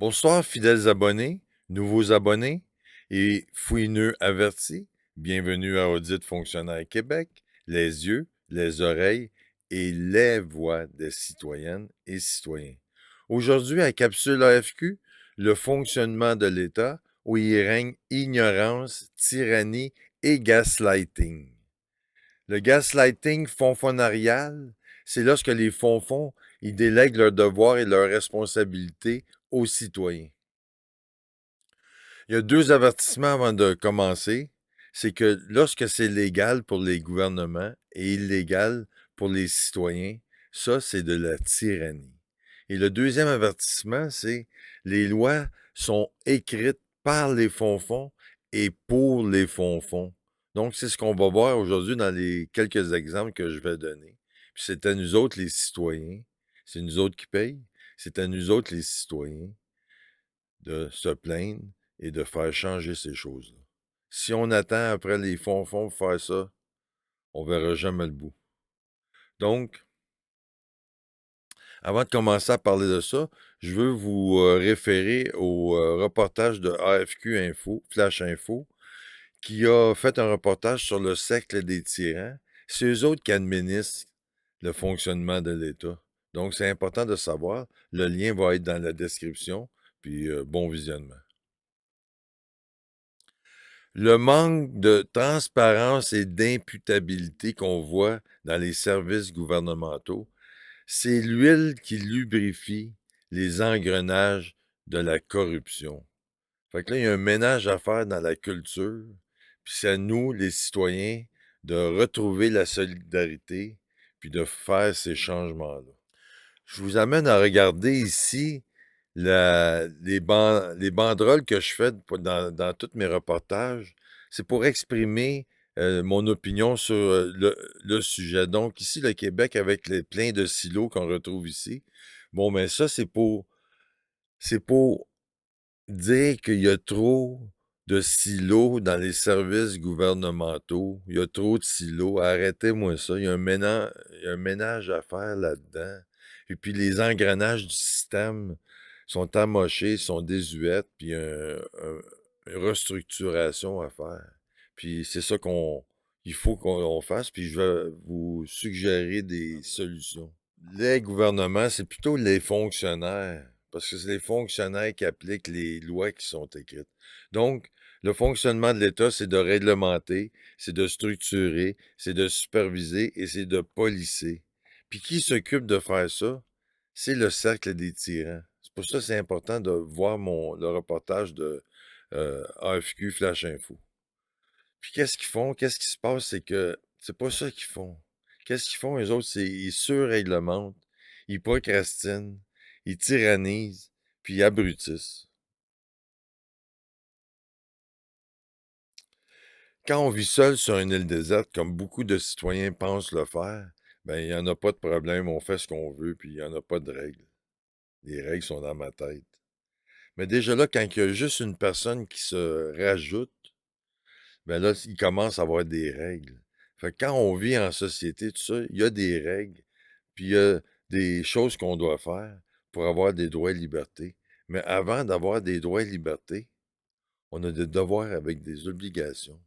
Bonsoir, fidèles abonnés, nouveaux abonnés et fouineux avertis. Bienvenue à Audit Fonctionnaire Québec, les yeux, les oreilles et les voix des citoyennes et citoyens. Aujourd'hui, à Capsule AFQ, le fonctionnement de l'État où il règne ignorance, tyrannie et gaslighting. Le gaslighting fonfonarial, c'est lorsque les fonfons ils délèguent leurs devoirs et leurs responsabilités aux citoyens. Il y a deux avertissements avant de commencer. C'est que lorsque c'est légal pour les gouvernements et illégal pour les citoyens, ça, c'est de la tyrannie. Et le deuxième avertissement, c'est les lois sont écrites par les fonds-fonds et pour les fonds-fonds. Donc, c'est ce qu'on va voir aujourd'hui dans les quelques exemples que je vais donner. Puis c'est à nous autres, les citoyens. C'est nous autres qui payent. C'est à nous autres, les citoyens, de se plaindre et de faire changer ces choses-là. Si on attend après les fonds-fonds pour faire ça, on verra jamais le bout. Donc, avant de commencer à parler de ça, je veux vous référer au reportage de AFQ Info, Flash Info, qui a fait un reportage sur le cercle des tyrans. C'est eux autres qui administrent le fonctionnement de l'État. Donc, c'est important de savoir. Le lien va être dans la description. Puis, bon visionnement. Le manque de transparence et d'imputabilité qu'on voit dans les services gouvernementaux, c'est l'huile qui lubrifie les engrenages de la corruption. Fait que là, il y a un ménage à faire dans la culture, puis c'est à nous, les citoyens, de retrouver la solidarité, puis de faire ces changements-là. Je vous amène à regarder ici les banderoles que je fais dans tous mes reportages. C'est pour exprimer mon opinion sur le sujet. Donc, ici, le Québec, avec plein de silos qu'on retrouve ici. Bon, mais ça, c'est pour dire qu'il y a trop de silos dans les services gouvernementaux. Il y a trop de silos. Arrêtez-moi ça. Il y a un ménage à faire là-dedans. Et puis les engrenages du système sont amochés, sont désuètes, puis une restructuration à faire. Puis c'est ça il faut qu'on fasse, puis je vais vous suggérer des solutions. Les gouvernements, c'est plutôt les fonctionnaires, parce que c'est les fonctionnaires qui appliquent les lois qui sont écrites. Donc, le fonctionnement de l'État, c'est de réglementer, c'est de structurer, c'est de superviser et c'est de policer. Puis qui s'occupe de faire ça? C'est le cercle des tyrans. C'est pour ça que c'est important de voir le reportage de AFQ Flash Info. Puis qu'est-ce qu'ils font? Qu'est-ce qui se passe? C'est que c'est pas ça qu'ils font. Qu'est-ce qu'ils font, les autres? C'est ils surréglementent, ils procrastinent, ils tyrannisent, puis ils abrutissent. Quand on vit seul sur une île déserte, comme beaucoup de citoyens pensent le faire, ben il n'y en a pas de problème, on fait ce qu'on veut, puis il n'y en a pas de règles. Les règles sont dans ma tête. Mais déjà là, quand il y a juste une personne qui se rajoute, ben là, il commence à avoir des règles. Fait que quand on vit en société, tout ça, il y a des règles, puis il y a des choses qu'on doit faire pour avoir des droits et libertés. Mais avant d'avoir des droits et libertés, on a des devoirs avec des obligations.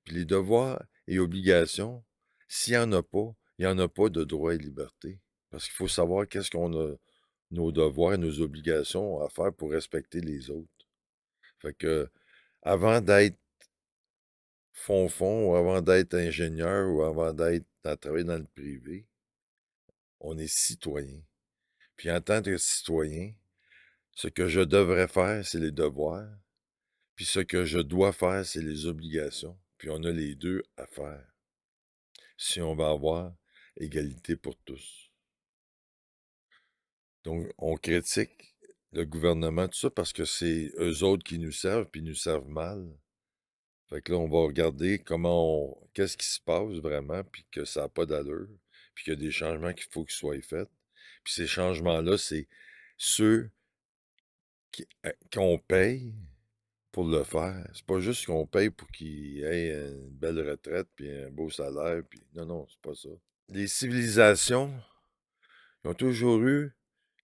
Puis les devoirs et obligations, s'il n'y en a pas, il n'y en a pas de droits et libertés. Parce qu'il faut savoir qu'est-ce qu'on a, nos devoirs et nos obligations à faire pour respecter les autres. Fait que, avant d'être fond ou avant d'être ingénieur ou avant d'être à travailler dans le privé, on est citoyen. Puis en tant que citoyen, ce que je devrais faire, c'est les devoirs. Puis ce que je dois faire, c'est les obligations. Puis on a les deux à faire si on va avoir égalité pour tous. Donc, on critique le gouvernement, tout ça, parce que c'est eux autres qui nous servent, puis ils nous servent mal. Fait que là, on va regarder qu'est-ce qui se passe vraiment, puis que ça n'a pas d'allure, puis qu'il y a des changements qu'il faut qu'ils soient faits. Puis ces changements-là, c'est ceux qu'on paye pour le faire. C'est pas juste qu'on paye pour qu'ils aient une belle retraite, puis un beau salaire, puis non, non, c'est pas ça. Les civilisations, ils ont toujours eu,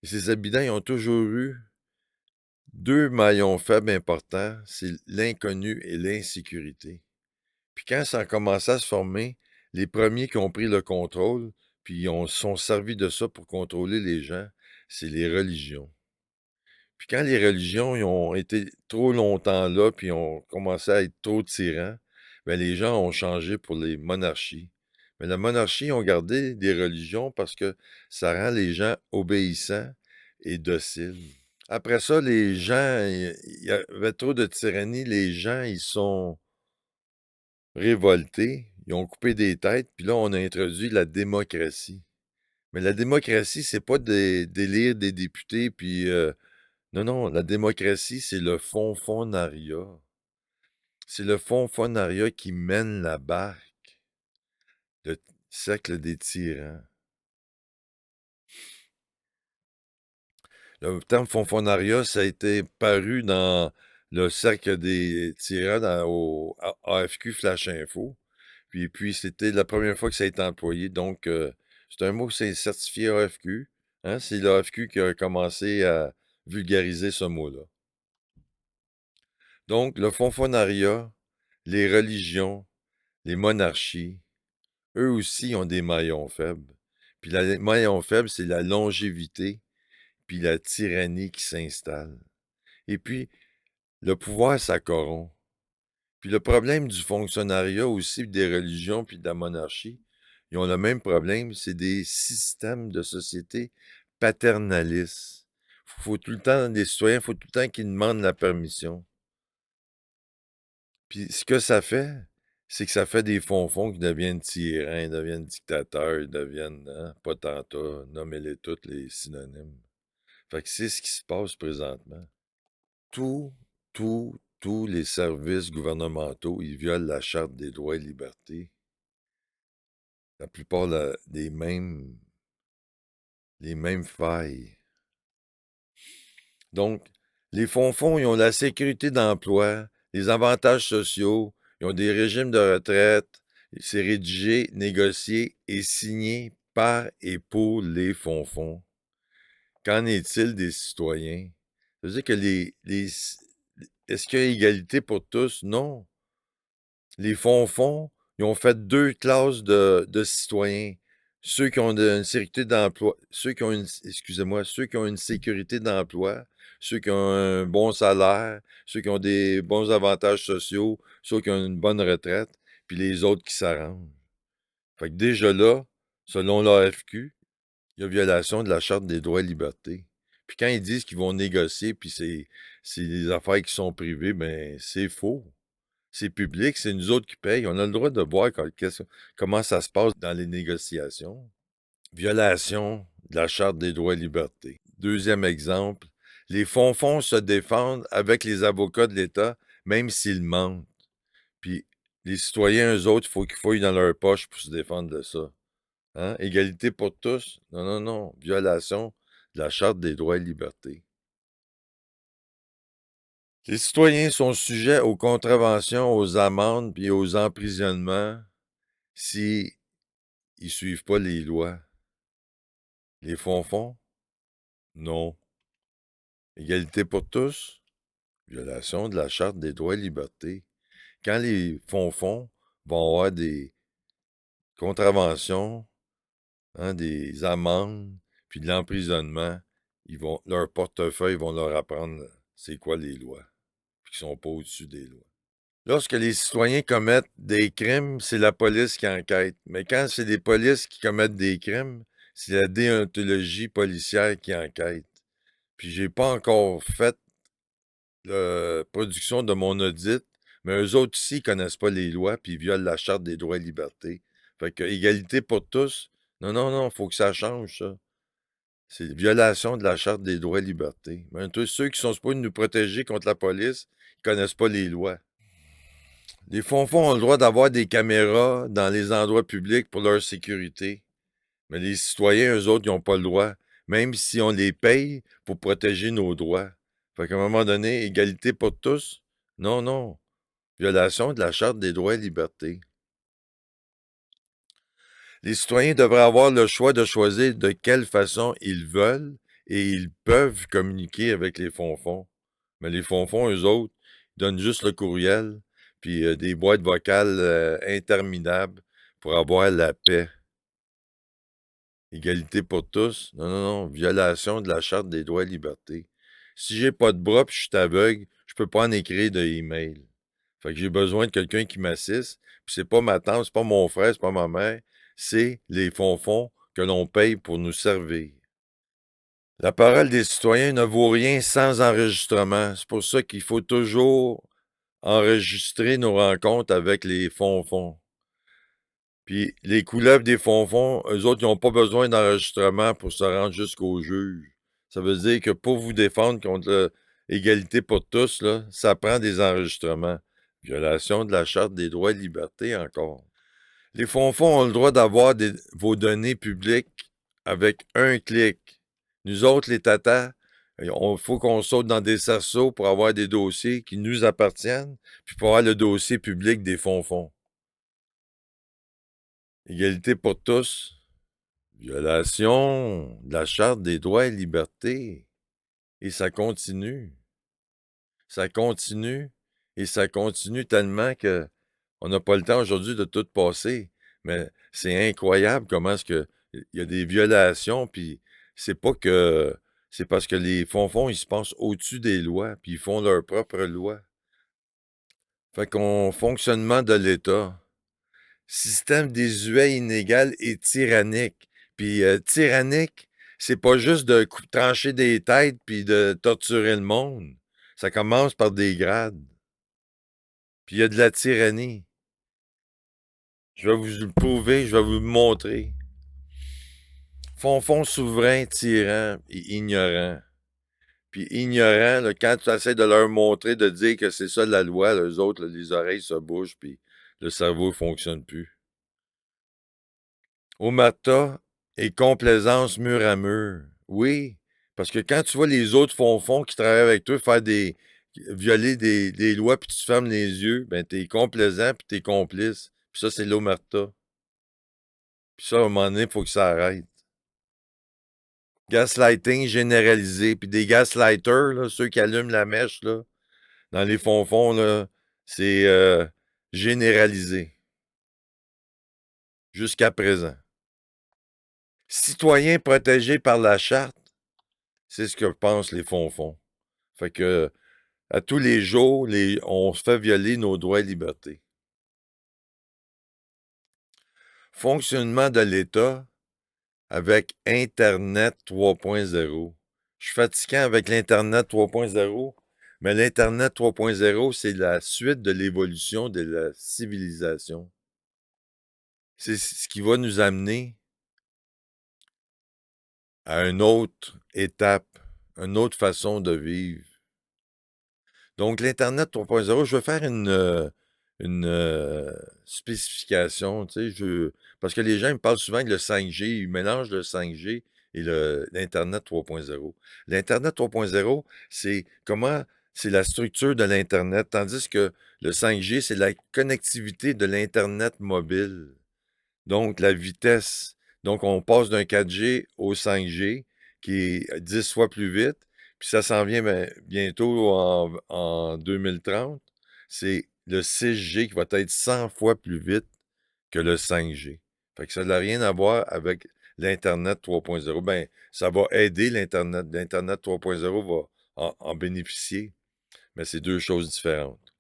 et ces habitants, ils ont toujours eu Deux maillons faibles importants, c'est l'inconnu et l'insécurité. Puis quand ça a commencé à se former, les premiers qui ont pris le contrôle, puis ils sont servis de ça pour contrôler les gens, c'est les religions. Puis quand les religions ils ont été trop longtemps là, puis ont commencé à être trop tyrans, ben les gens ont changé pour les monarchies. Mais la monarchie ont gardé des religions parce que ça rend les gens obéissants et dociles. Après ça, les gens, il y avait trop de tyrannie, les gens, ils sont révoltés, ils ont coupé des têtes, puis là, on a introduit la démocratie. Mais la démocratie, c'est pas d'élire des députés, puis non, non, la démocratie, c'est le fonfonariat. C'est le fonfonariat qui mène la barque, le cercle des tyrans. Le terme fonfonariat, ça a été paru dans le cercle des tyrans au AFQ Flash Info. Puis c'était la première fois que ça a été employé. Donc, c'est un mot, c'est certifié AFQ. Hein? C'est l'AFQ qui a commencé à vulgariser ce mot-là. Donc, le fonfonariat, les religions, les monarchies, eux aussi ont des maillons faibles. Puis les maillons faibles, c'est la longévité, puis la tyrannie qui s'installe. Et puis, le pouvoir, ça corrompt. Puis le problème du fonctionnariat aussi, des religions, puis de la monarchie, ils ont le même problème, c'est des systèmes de société paternalistes. Faut tout le temps, les citoyens, faut tout le temps qu'ils demandent la permission. Puis ce que ça fait, c'est que ça fait des fonds qui deviennent tyrans, deviennent dictateurs, ils deviennent potentats, nommez-les toutes les synonymes. Fait que c'est ce qui se passe présentement. Tous, tous les services gouvernementaux, ils violent la Charte des droits et libertés. La plupart les mêmes failles. Donc, les fonds, ils ont la sécurité d'emploi, les avantages sociaux, ils ont des régimes de retraite. C'est rédigé, négocié et signé par et pour les fonds. Qu'en est-il des citoyens? Ça veut dire que est-ce qu'il y a égalité pour tous? Non. Les fonds, ils ont fait deux classes de citoyens. Ceux qui ont une sécurité d'emploi, ceux qui ont une sécurité d'emploi, ceux qui ont un bon salaire, ceux qui ont des bons avantages sociaux, ceux qui ont une bonne retraite, puis les autres qui s'arrangent. Fait que déjà là, selon l'AFQ, il y a violation de la Charte des droits et libertés. Puis quand ils disent qu'ils vont négocier, puis c'est des affaires qui sont privées, ben c'est faux. C'est public, c'est nous autres qui payent. On a le droit de voir comment ça se passe dans les négociations. Violation de la Charte des droits et libertés. Deuxième exemple, les fonds se défendent avec les avocats de l'État, même s'ils mentent. Puis les citoyens, eux autres, il faut qu'ils fouillent dans leur poche pour se défendre de ça. Hein? Égalité pour tous? Non, non, non. Violation de la Charte des droits et libertés. Les citoyens sont sujets aux contraventions, aux amendes puis aux emprisonnements si ils suivent pas les lois. Les fonds? Non. Égalité pour tous? Violation de la Charte des droits et libertés. Quand les fonds vont avoir des contraventions, hein, des amendes, puis de l'emprisonnement, leur portefeuille vont leur apprendre c'est quoi les lois, puis qu'ils sont pas au-dessus des lois. Lorsque les citoyens commettent des crimes, c'est la police qui enquête. Mais quand c'est des polices qui commettent des crimes, c'est la déontologie policière qui enquête. Puis j'ai pas encore fait la production de mon audit, mais eux autres ici, ils connaissent pas les lois, puis ils violent la Charte des droits et libertés. Fait que égalité pour tous, non, non, non, faut que ça change, ça. C'est violation de la Charte des droits et libertés. Mais tous ceux qui sont supposés nous protéger contre la police, ils connaissent pas les lois. Les fonds ont le droit d'avoir des caméras dans les endroits publics pour leur sécurité. Mais les citoyens, eux autres, ils n'ont pas le droit, même si on les paye pour protéger nos droits. Fait qu'à un moment donné, égalité pour tous? Non, non. Violation de la Charte des droits et libertés. Les citoyens devraient avoir le choix de choisir de quelle façon ils veulent et ils peuvent communiquer avec les fonds. Mais les fonds, eux autres, ils donnent juste le courriel, puis des boîtes vocales interminables pour avoir la paix. Égalité pour tous. Non, non, non. Violation de la Charte des droits et libertés. Si j'ai pas de bras puis je suis aveugle, je peux pas en écrire de email. Fait que j'ai besoin de quelqu'un qui m'assiste. Puis c'est pas ma tante, c'est pas mon frère, c'est pas ma mère. C'est les fonds que l'on paye pour nous servir. La parole des citoyens ne vaut rien sans enregistrement. C'est pour ça qu'il faut toujours enregistrer nos rencontres avec les fonds. Puis les couleuvres des fonds, eux autres, ils n'ont pas besoin d'enregistrement pour se rendre jusqu'au juge. Ça veut dire que pour vous défendre contre l'égalité pour tous, là, ça prend des enregistrements. Violation de la Charte des droits et libertés encore. Les fonds ont le droit d'avoir vos données publiques avec un clic. Nous autres, les tatas, il faut qu'on saute dans des cerceaux pour avoir des dossiers qui nous appartiennent, puis pour avoir le dossier public des fonds. Égalité pour tous. Violation de la Charte des droits et libertés. Et ça continue. Ça continue. Et ça continue tellement que on n'a pas le temps aujourd'hui de tout passer. Mais c'est incroyable comment est-ce que il y a des violations, puis c'est pas que c'est parce que les fonds, ils se pensent au-dessus des lois, puis ils font leur propre loi. Fait qu'on fonctionnement de l'État. Système désuet, inégal et tyrannique. Puis tyrannique, c'est pas juste de trancher des têtes puis de torturer le monde. Ça commence par des grades. Puis il y a de la tyrannie. Je vais vous le prouver, je vais vous le montrer. Fonds souverain, tyran et ignorant. Puis ignorant, là, quand tu essaies de leur montrer, de dire que c'est ça la loi, les autres, là, les oreilles se bougent, puis le cerveau ne fonctionne plus. Omerta et complaisance mur à mur. Oui, parce que quand tu vois les autres fonds qui travaillent avec toi faire violer des lois puis tu te fermes les yeux, ben t'es complaisant puis t'es complice. Puis ça, c'est l'omerta. Puis ça, à un moment donné, il faut que ça arrête. Gaslighting généralisé. Puis des gaslighters, là, ceux qui allument la mèche, là, dans les fonds, là, c'est généralisé. Jusqu'à présent. Citoyens protégés par la charte, c'est ce que pensent les fonds. Fait que à tous les jours, on se fait violer nos droits et libertés. Fonctionnement de l'État avec Internet 3.0. Je suis fatiguant avec l'Internet 3.0, mais l'Internet 3.0, c'est la suite de l'évolution de la civilisation. C'est ce qui va nous amener à une autre étape, une autre façon de vivre. Donc, l'Internet 3.0, je vais faire une spécification, tu sais, parce que les gens ils me parlent souvent que le 5G, ils mélangent le 5G et l'Internet 3.0. L'Internet 3.0, c'est la structure de l'Internet, tandis que le 5G, c'est la connectivité de l'Internet mobile. Donc, la vitesse. Donc, on passe d'un 4G au 5G, qui est 10 fois plus vite. Puis ça s'en vient bientôt en 2030. C'est le 6G qui va être 100 fois plus vite que le 5G. Fait que ça n'a rien à voir avec l'Internet 3.0. Ben, ça va aider l'Internet. L'Internet 3.0 va en bénéficier, mais c'est deux choses différentes.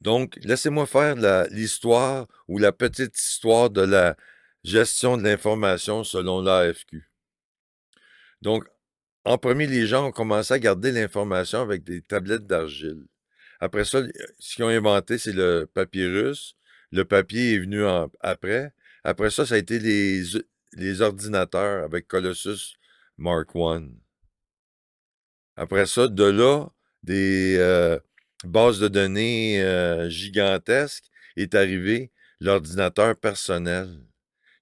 Donc, laissez-moi faire l'histoire ou la petite histoire de la gestion de l'information selon l'AFQ. Donc, en premier, les gens ont commencé à garder l'information avec des tablettes d'argile. Après ça, ce qu'ils ont inventé, c'est le papyrus. Le papier est venu après. Après ça, ça a été les ordinateurs avec Colossus Mark I. Après ça, de là, des bases de données gigantesques est arrivé l'ordinateur personnel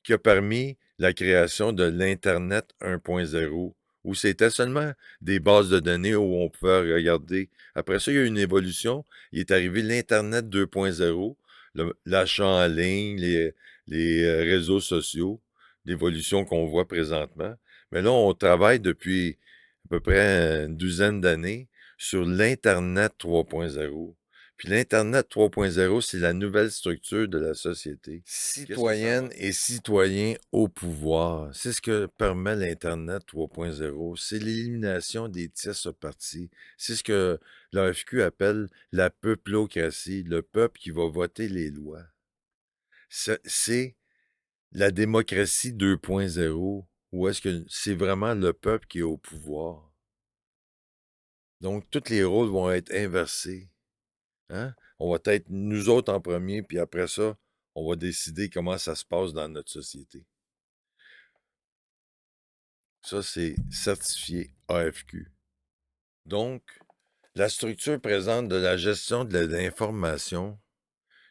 qui a permis la création de l'Internet 1.0, où c'était seulement des bases de données où on pouvait regarder. Après ça, il y a eu une évolution. Il est arrivé l'Internet 2.0, l'achat en ligne, les réseaux sociaux, l'évolution qu'on voit présentement. Mais là, on travaille depuis peu près une douzaine d'années sur l'Internet 3.0. Puis l'Internet 3.0, c'est la nouvelle structure de la société. Citoyennes et citoyens au pouvoir. C'est ce que permet l'Internet 3.0. C'est l'élimination des tierces partis. C'est ce que l'AFQ appelle la peuplocratie, le peuple qui va voter les lois. C'est la démocratie 2.0, où est-ce que c'est vraiment le peuple qui est au pouvoir. Donc, tous les rôles vont être inversés. Hein? On va être nous autres en premier, puis après ça, on va décider comment ça se passe dans notre société. Ça, c'est certifié AFQ. Donc, la structure présente de la gestion de l'information,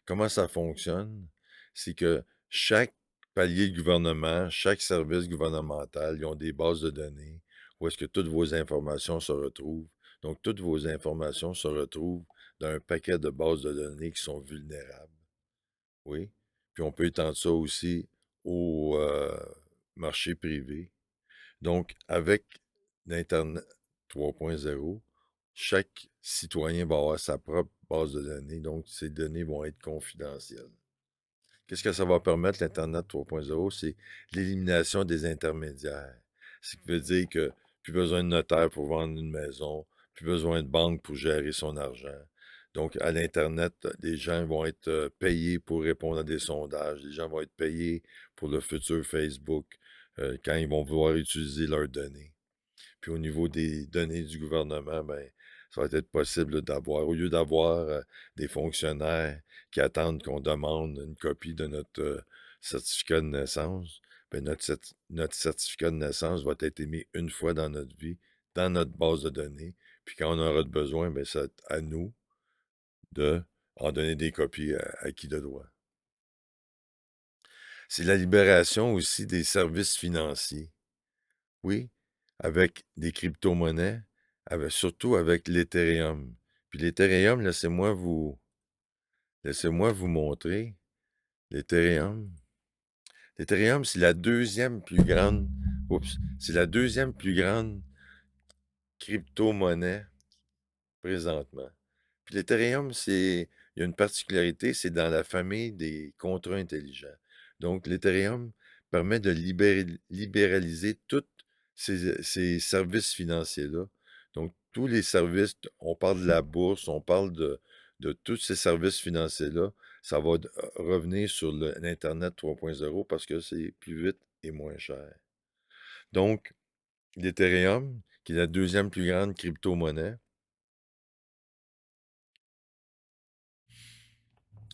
comment ça fonctionne, c'est que chaque palier de gouvernement, chaque service gouvernemental, ils ont des bases de données où est-ce que toutes vos informations se retrouvent. Donc, toutes vos informations se retrouvent dans un paquet de bases de données qui sont vulnérables. Oui. Puis on peut étendre ça aussi au marché privé. Donc, avec l'Internet 3.0, chaque citoyen va avoir sa propre base de données. Donc, ces données vont être confidentielles. Qu'est-ce que ça va permettre, l'Internet 3.0? C'est l'élimination des intermédiaires. Ce qui veut dire que plus besoin de notaire pour vendre une maison, plus besoin de banque pour gérer son argent. Donc, à l'Internet, les gens vont être payés pour répondre à des sondages. Les gens vont être payés pour le futur Facebook quand ils vont vouloir utiliser leurs données. Puis au niveau des données du gouvernement, ben, ça va être possible d'avoir, au lieu d'avoir des fonctionnaires qui attendent qu'on demande une copie de notre certificat de naissance, ben notre certificat de naissance va être émis une fois dans notre vie, dans notre base de données. Puis quand on aura besoin, ben, c'est à nous de en donner des copies à qui de droit. C'est la libération aussi des services financiers. Oui, avec des crypto-monnaies, surtout avec l'Ethereum. Puis l'Ethereum, laissez-moi vous montrer. L'Ethereum. L'Ethereum, c'est la deuxième plus grande. Oups, c'est la deuxième plus grande crypto-monnaie présentement. Puis l'Ethereum, il y a une particularité, c'est dans la famille des contrats intelligents. Donc, l'Ethereum permet de libéraliser tous ces services financiers-là. Donc, tous les services, on parle de la bourse, on parle de tous ces services financiers-là, ça va revenir sur l'Internet 3.0 parce que c'est plus vite et moins cher. Donc, l'Ethereum, qui est la deuxième plus grande crypto-monnaie,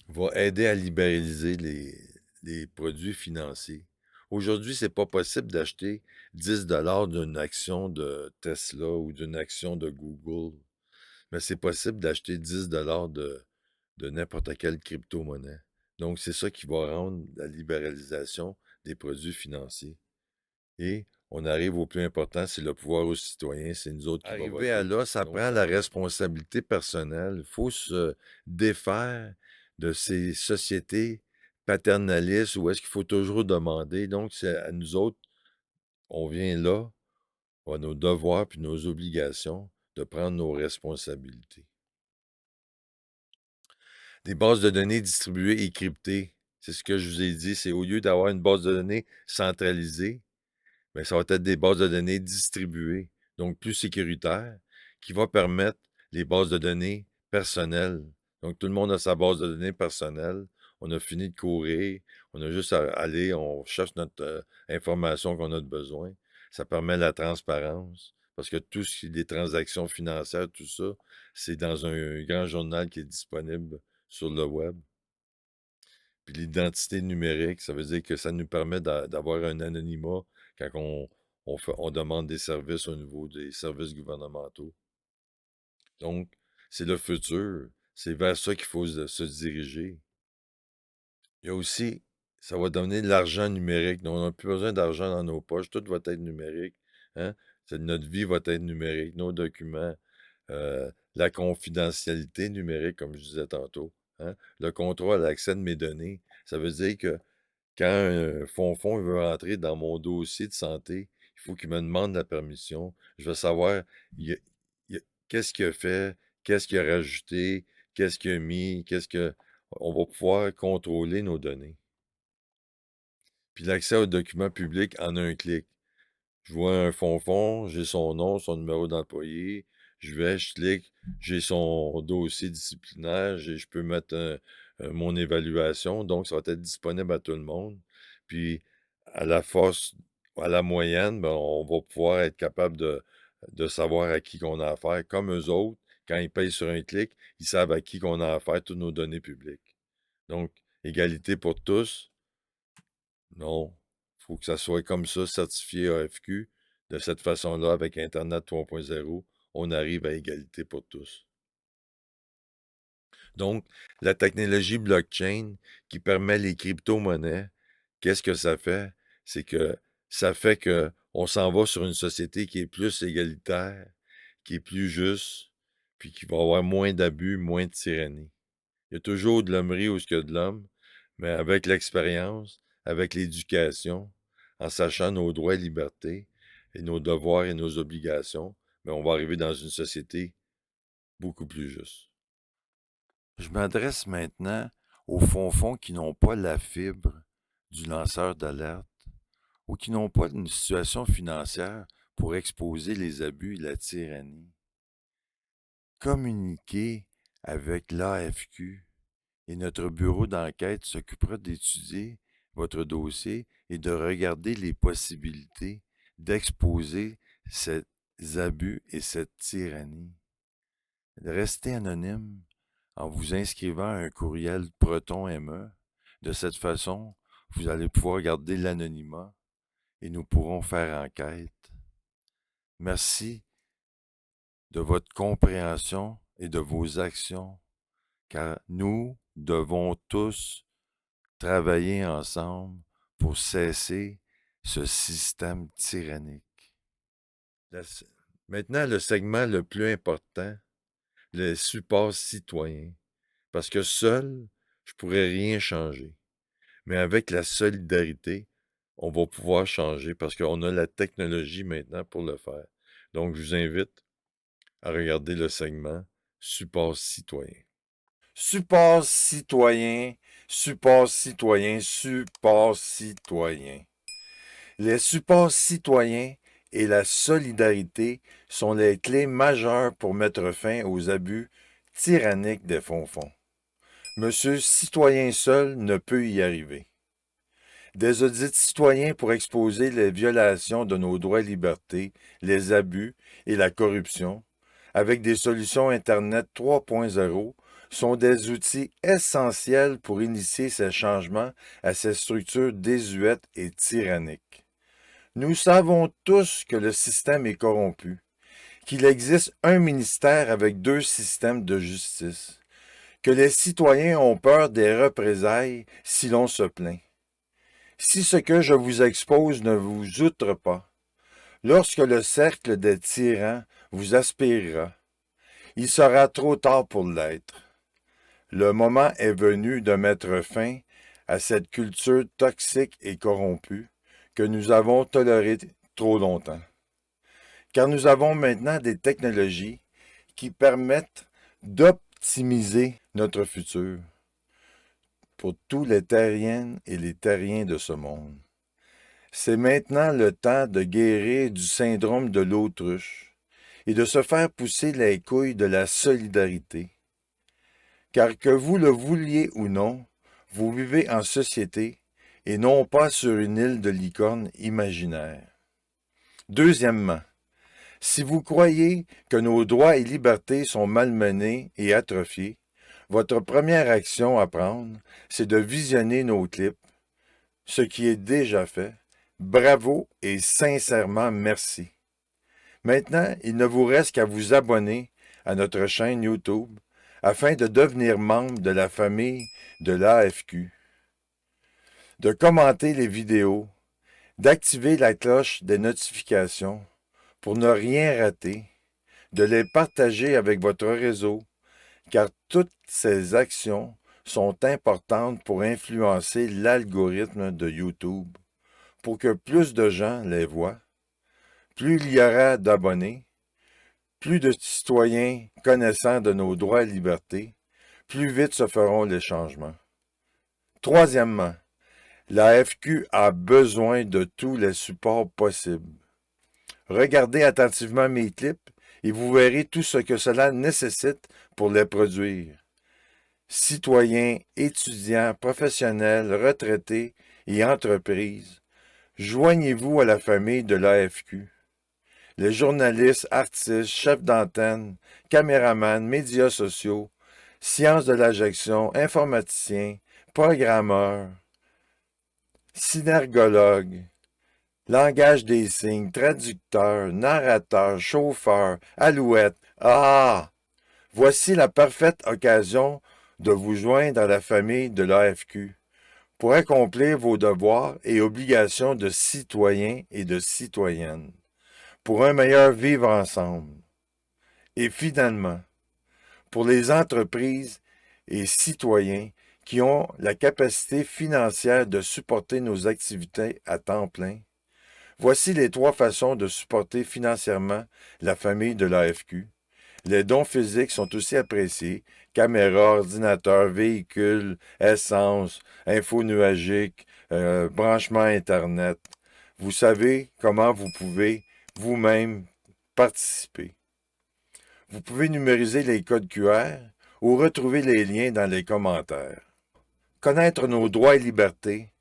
va aider à libéraliser les produits financiers. Aujourd'hui, c'est pas possible d'acheter 10 d'une action de Tesla ou d'une action de Google, mais c'est possible d'acheter 10 de n'importe quelle crypto-monnaie. Donc, c'est ça qui va rendre la libéralisation des produits financiers. Et on arrive au plus important, c'est le pouvoir aux citoyens, c'est nous autres qui va voter. Arriver à là, ça prend la responsabilité personnelle. Il faut se défaire de ces sociétés paternalistes où est-ce qu'il faut toujours demander. Donc, c'est à nous autres, on vient là, à nos devoirs puis nos obligations de prendre nos responsabilités. Des bases de données distribuées et cryptées, c'est ce que je vous ai dit, c'est au lieu d'avoir une base de données centralisée, bien, ça va être des bases de données distribuées, donc plus sécuritaires, qui va permettre les bases de données personnelles. Donc, tout le monde a sa base de données personnelle. On a fini de courir. On a juste à aller, on cherche notre information qu'on a de besoin. Ça permet la transparence, parce que tout ce qui est des transactions financières, tout ça, c'est dans un grand journal qui est disponible sur le web. Puis l'identité numérique, ça veut dire que ça nous permet d'avoir un anonymat quand on demande des services au niveau des services gouvernementaux. Donc, c'est le futur. C'est vers ça qu'il faut se diriger. Il y a aussi, ça va donner de l'argent numérique. Donc, on n'a plus besoin d'argent dans nos poches. Tout va être numérique. Hein? Notre vie va être numérique. Nos documents, la confidentialité numérique, comme je disais tantôt. Hein? Le contrôle, l'accès de mes données. Ça veut dire que quand un fonds veut rentrer dans mon dossier de santé, il faut qu'il me demande la permission. Je veux savoir qu'est-ce qu'il a fait, qu'est-ce qu'il a rajouté, qu'est-ce qu'il a mis, On va pouvoir contrôler nos données. Puis l'accès aux documents publics en un clic. Je vois un fond, j'ai son nom, son numéro d'employé, je clique, j'ai son dossier disciplinaire, je peux mettre mon évaluation, donc ça va être disponible à tout le monde. Puis à la force, à la moyenne, ben, on va pouvoir être capable de savoir à qui qu'on a affaire. Comme eux autres, quand ils payent sur un clic, ils savent à qui qu'on a affaire, toutes nos données publiques. Donc, égalité pour tous, non. Il faut que ça soit comme ça, certifié AFQ. De cette façon-là, avec Internet 3.0, on arrive à égalité pour tous. Donc, la technologie blockchain qui permet les crypto-monnaies, qu'est-ce que ça fait? C'est que ça fait que on s'en va sur une société qui est plus égalitaire, qui est plus juste, puis qui va avoir moins d'abus, moins de tyrannie. Il y a toujours de l'hommerie où il y a de l'homme, mais avec l'expérience, avec l'éducation, en sachant nos droits et libertés, et nos devoirs et nos obligations, mais on va arriver dans une société beaucoup plus juste. Je m'adresse maintenant aux fonds qui n'ont pas la fibre du lanceur d'alerte ou qui n'ont pas une situation financière pour exposer les abus et la tyrannie. Communiquez avec l'AFQ et notre bureau d'enquête s'occupera d'étudier votre dossier et de regarder les possibilités d'exposer ces abus et cette tyrannie. Restez anonyme en vous inscrivant à un courriel Proton ME. De cette façon, vous allez pouvoir garder l'anonymat et nous pourrons faire enquête. Merci de votre compréhension et de vos actions, car nous devons tous travailler ensemble pour cesser ce système tyrannique. Maintenant, le segment le plus important, le support citoyen. Parce que seul, je ne pourrais rien changer. Mais avec la solidarité, on va pouvoir changer parce qu'on a la technologie maintenant pour le faire. Donc, je vous invite à regarder le segment Support citoyen. Support citoyen, support citoyen, support citoyen. Les supports citoyens et la solidarité sont les clés majeures pour mettre fin aux abus tyranniques des fonds. Monsieur citoyen seul ne peut y arriver. Des audits citoyens pour exposer les violations de nos droits et libertés, les abus et la corruption, avec des solutions Internet 3.0, sont des outils essentiels pour initier ces changements à ces structures désuètes et tyranniques. Nous savons tous que le système est corrompu, qu'il existe un ministère avec deux systèmes de justice, que les citoyens ont peur des représailles si l'on se plaint. Si ce que je vous expose ne vous outre pas, lorsque le cercle des tyrans vous aspirera, il sera trop tard pour l'être. Le moment est venu de mettre fin à cette culture toxique et corrompue que nous avons tolérée trop longtemps. Car nous avons maintenant des technologies qui permettent d'optimiser notre futur pour tous les terriennes et les terriens de ce monde. C'est maintenant le temps de guérir du syndrome de l'autruche et de se faire pousser les couilles de la solidarité. Car que vous le vouliez ou non, vous vivez en société et non pas sur une île de licorne imaginaire. Deuxièmement, si vous croyez que nos droits et libertés sont malmenés et atrophiés, votre première action à prendre, c'est de visionner nos clips, ce qui est déjà fait. Bravo et sincèrement merci. Maintenant, il ne vous reste qu'à vous abonner à notre chaîne YouTube afin de devenir membre de la famille de l'AFQ, de commenter les vidéos, d'activer la cloche des notifications pour ne rien rater, de les partager avec votre réseau, car toutes ces actions sont importantes pour influencer l'algorithme de YouTube, pour que plus de gens les voient. plus il y aura d'abonnés, plus de citoyens connaissant de nos droits et libertés, plus vite se feront les changements. Troisièmement, la FQ a besoin de tous les supports possibles. Regardez attentivement mes clips et vous verrez tout ce que cela nécessite pour les produire. Citoyens, étudiants, professionnels, retraités et entreprises, joignez-vous à la famille de l'AFQ. Les journalistes, artistes, chefs d'antenne, caméramans, médias sociaux, sciences de la gestion, informaticiens, programmeurs, synergologues, langage des signes, traducteurs, narrateurs, chauffeurs, alouettes. Ah! Voici la parfaite occasion de vous joindre à la famille de l'AFQ pour accomplir vos devoirs et obligations de citoyens et de citoyennes, pour un meilleur vivre ensemble. Et finalement, pour les entreprises et citoyens qui ont la capacité financière de supporter nos activités à temps plein, voici les 3 façons de supporter financièrement la famille de l'AFQ. Les dons physiques sont aussi appréciés. Caméra, ordinateur, véhicule, essence, info nuagique, branchement Internet. Vous savez comment vous pouvez vous-même participer. Vous pouvez numériser les codes QR ou retrouver les liens dans les commentaires. Connaître nos droits et libertés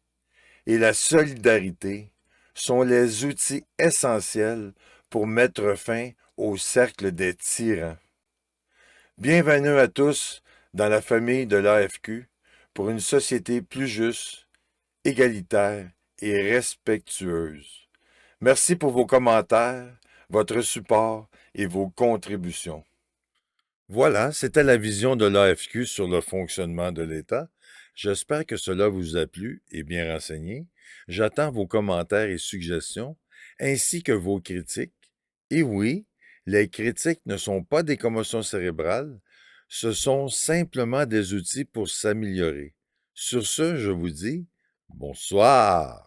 et la solidarité sont les outils essentiels pour mettre fin au cercle des tyrans. Bienvenue à tous dans la famille de l'AFQ pour une société plus juste, égalitaire et respectueuse. Merci pour vos commentaires, votre support et vos contributions. Voilà, c'était la vision de l'AFQ sur le fonctionnement de l'État. J'espère que cela vous a plu et bien renseigné. J'attends vos commentaires et suggestions, ainsi que vos critiques. Et oui, les critiques ne sont pas des commotions cérébrales, ce sont simplement des outils pour s'améliorer. Sur ce, je vous dis bonsoir.